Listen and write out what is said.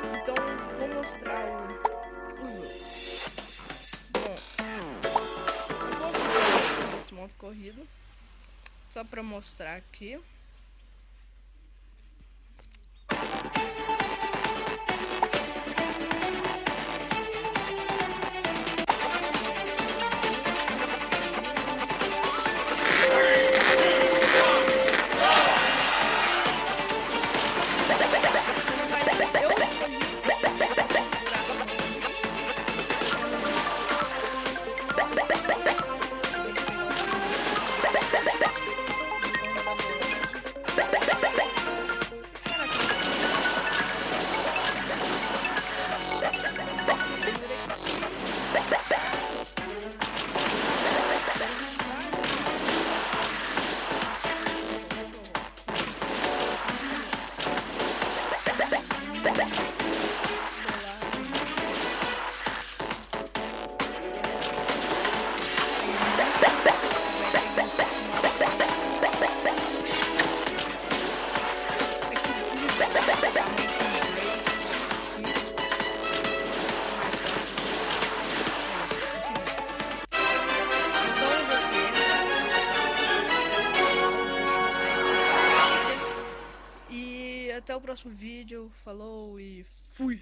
Então vou mostrar o jogo. Bom, eu vou aqui nesse modo corrido, só pra mostrar aqui. Até o próximo vídeo, falou e fui!